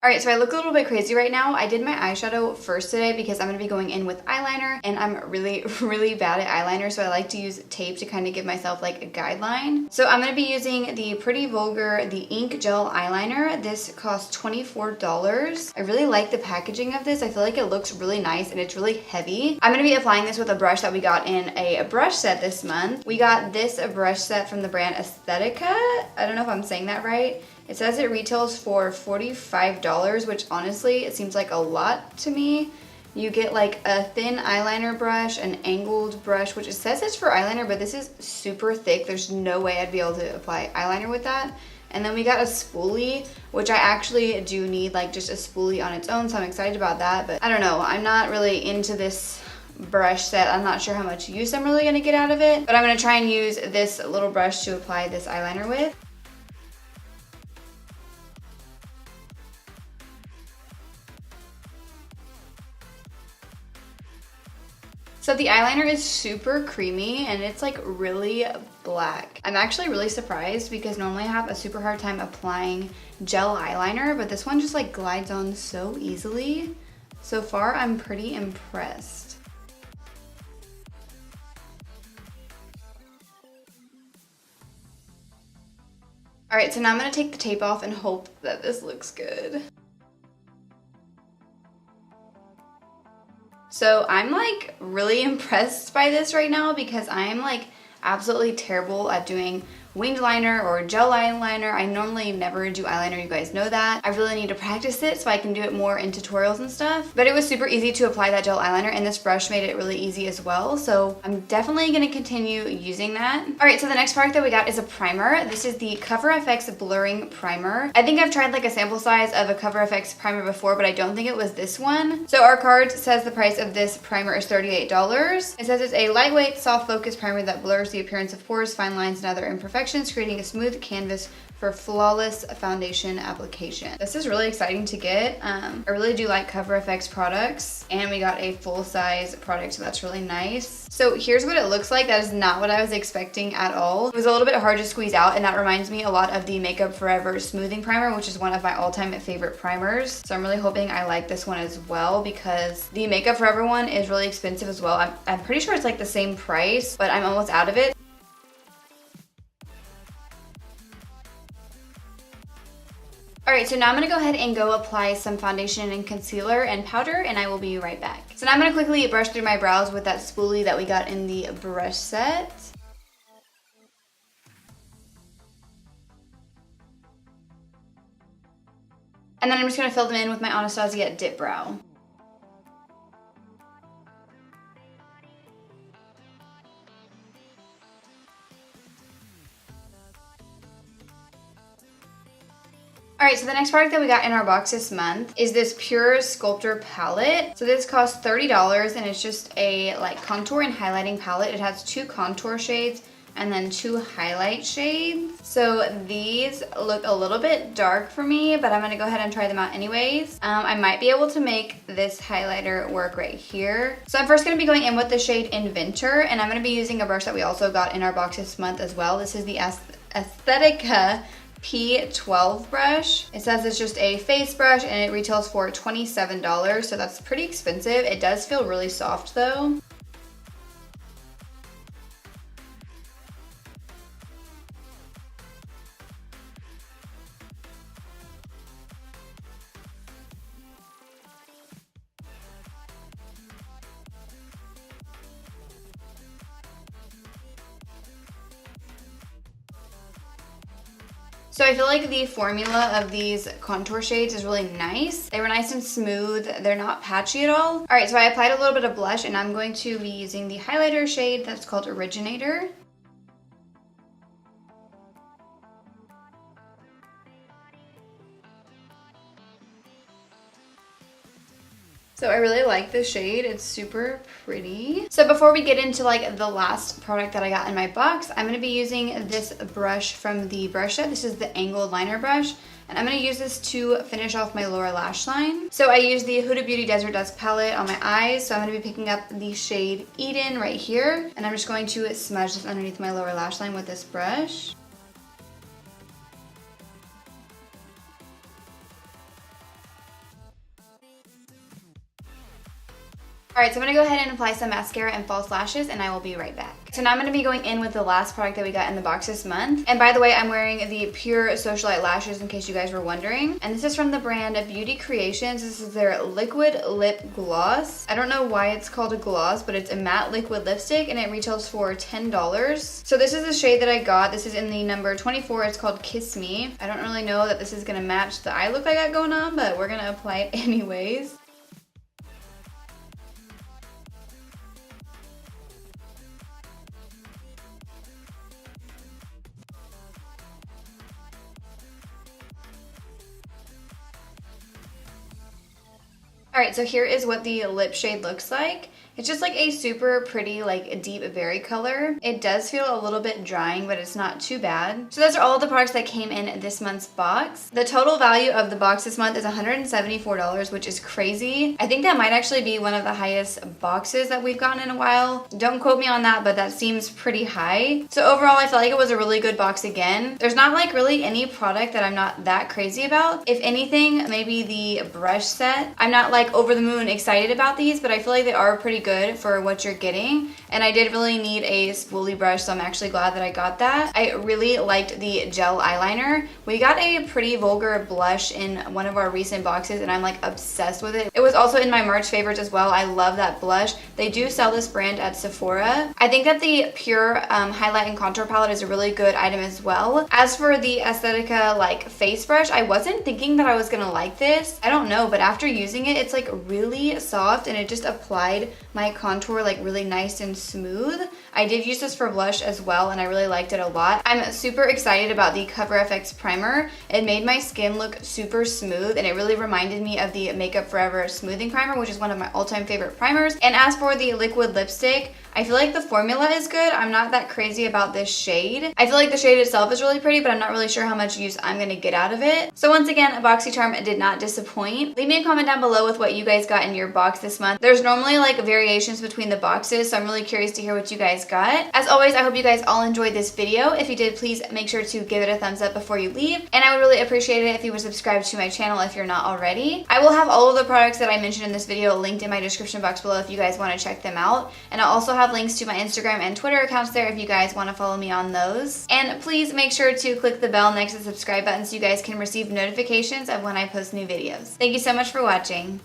Alright, so I look a little bit crazy right now. I did my eyeshadow first today because I'm going to be going in with eyeliner, and I'm really, really bad at eyeliner, so I like to use tape to kind of give myself like a guideline. So I'm going to be using the Pretty Vulgar, the Ink Gel Eyeliner. This costs $24. I really like the packaging of this. I feel like it looks really nice and it's really heavy. I'm going to be applying this with a brush that we got in a brush set this month. We got this brush set from the brand Aesthetica. I don't know if I'm saying that right. It says it retails for $45, which honestly, it seems like a lot to me. You get like a thin eyeliner brush, an angled brush, which it says it's for eyeliner, but this is super thick. There's no way I'd be able to apply eyeliner with that. And then we got a spoolie, which I actually do need like just a spoolie on its own, so I'm excited about that. But I don't know, I'm not really into this brush set. I'm not sure how much use I'm really gonna get out of it, but I'm gonna try and use this little brush to apply this eyeliner with. So the eyeliner is super creamy and it's like really black. I'm actually really surprised because normally I have a super hard time applying gel eyeliner, but this one just like glides on so easily. So far, I'm pretty impressed. All right, so now I'm gonna take the tape off and hope that this looks good. So I'm like really impressed by this right now because I am like absolutely terrible at doing winged liner or gel eyeliner. I normally never do eyeliner, you guys know that. I really need to practice it so I can do it more in tutorials and stuff. But it was super easy to apply that gel eyeliner, and this brush made it really easy as well. So I'm definitely gonna continue using that. All right, so the next product that we got is a primer. This is the Cover FX Blurring Primer. I think I've tried like a sample size of a Cover FX primer before, but I don't think it was this one. So our card says the price of this primer is $38. It says it's a lightweight, soft focus primer that blurs the appearance of pores, fine lines, and other imperfections, creating a smooth canvas for flawless foundation application. This is really exciting to get. I really do like Cover FX products, and we got a full-size product, so that's really nice. So here's what it looks like. That is not what I was expecting at all. It was a little bit hard to squeeze out, and that reminds me a lot of the Makeup Forever Smoothing Primer, which is one of my all-time favorite primers. So I'm really hoping I like this one as well because the Makeup Forever one is really expensive as well. I'm pretty sure it's like the same price, but I'm almost out of it. Alright, so now I'm going to go ahead and go apply some foundation and concealer and powder, and I will be right back. So now I'm going to quickly brush through my brows with that spoolie that we got in the brush set. And then I'm just going to fill them in with my Anastasia Dip Brow. Alright, so the next product that we got in our box this month is this Pure Sculptor palette. So this costs $30, and it's just a like contour and highlighting palette. It has 2 contour shades and then 2 highlight shades. So these look a little bit dark for me, but I'm gonna go ahead and try them out anyways. I might be able to make this highlighter work right here. So I'm first gonna be going in with the shade Inventor, and I'm gonna be using a brush that we also got in our box this month as well. This is the Aesthetica P12 brush. It says it's just a face brush and it retails for $27, so that's pretty expensive. It does feel really soft though. So I feel like the formula of these contour shades is really nice. They were nice and smooth. They're not patchy at all. All right, so I applied a little bit of blush, and I'm going to be using the highlighter shade that's called Originator. So I really like this shade. It's super pretty. So before we get into like the last product that I got in my box, I'm going to be using this brush from the brush set. This is the angled liner brush, and I'm going to use this to finish off my lower lash line. So I use the Huda Beauty Desert Dusk palette on my eyes. So I'm going to be picking up the shade Eden right here, and I'm just going to smudge this underneath my lower lash line with this brush. Alright, so I'm going to go ahead and apply some mascara and false lashes, and I will be right back. So now I'm going to be going in with the last product that we got in the box this month. And by the way, I'm wearing the Pure Socialite lashes in case you guys were wondering. And this is from the brand Beauty Creations. This is their liquid lip gloss. I don't know why it's called a gloss, but it's a matte liquid lipstick and it retails for $10. So this is the shade that I got. This is in the number 24. It's called Kiss Me. I don't really know that this is going to match the eye look I got going on, but we're going to apply it anyways. Alright, so here is what the lip shade looks like. It's just like a super pretty, like deep berry color. It does feel a little bit drying, but it's not too bad. So those are all of the products that came in this month's box. The total value of the box this month is $174, which is crazy. I think that might actually be one of the highest boxes that we've gotten in a while. Don't quote me on that, but that seems pretty high. So overall, I felt like it was a really good box again. There's not like really any product that I'm not that crazy about. If anything, maybe the brush set. I'm not like over the moon excited about these, but I feel like they are pretty good for what you're getting, and I did really need a spoolie brush, so I'm actually glad that I got that. I really liked the gel eyeliner. We got a pretty Vulgar blush in one of our recent boxes, and I'm like obsessed with it. It was also in my March favorites as well. I love that blush. They do sell this brand at Sephora. I think that the Pure highlight and contour palette is a really good item as well. As for the Aesthetica like face brush, I wasn't thinking that I was gonna like this. I don't know, but after using it, it's like really soft and it just applied my contour like really nice and smooth. I did use this for blush as well and I really liked it a lot. I'm super excited about the Cover FX primer. It made my skin look super smooth and it really reminded me of the Makeup Forever smoothing primer, which is one of my all-time favorite primers. And as for the liquid lipstick, I feel like the formula is good. I'm not that crazy about this shade. I feel like the shade itself is really pretty, but I'm not really sure how much use I'm gonna get out of it. So once again, Boxycharm did not disappoint. Leave me a comment down below with what you guys got in your box this month. There's normally like variations between the boxes, so I'm really curious to hear what you guys got. As always, I hope you guys all enjoyed this video. If you did, please make sure to give it a thumbs up before you leave. And I would really appreciate it if you would subscribe to my channel if you're not already. I will have all of the products that I mentioned in this video linked in my description box below if you guys want to check them out. And I'll also have links to my Instagram and Twitter accounts there if you guys want to follow me on those. And please make sure to click the bell next to the subscribe button so you guys can receive notifications of when I post new videos. Thank you so much for watching.